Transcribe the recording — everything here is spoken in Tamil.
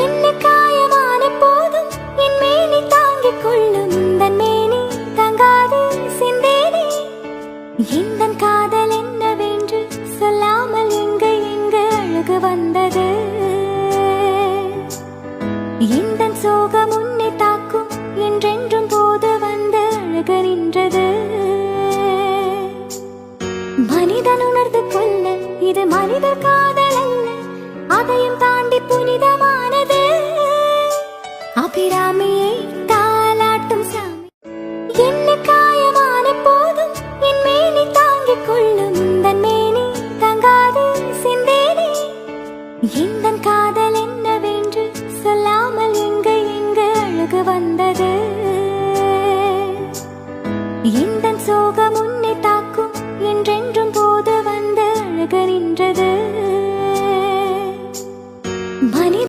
என்ன காயமான போதும் என் மேனி தாங்கிக் கொள்ளும் தன் மேனி தங்காது சிந்தேனே. எந்தன் காதல் என்னவென்று சொல்லாமல் எங்கு எங்கு அழகு வந்தது. எந்தன் சோகம் உன்னை தாக்கும் என்றென்றும் போது வந்து அழகு நின்றது. மனிதன் உணர்ந்து கொள்ள இது மனித காதல் அல்ல, அதையும் தாண்டி புனித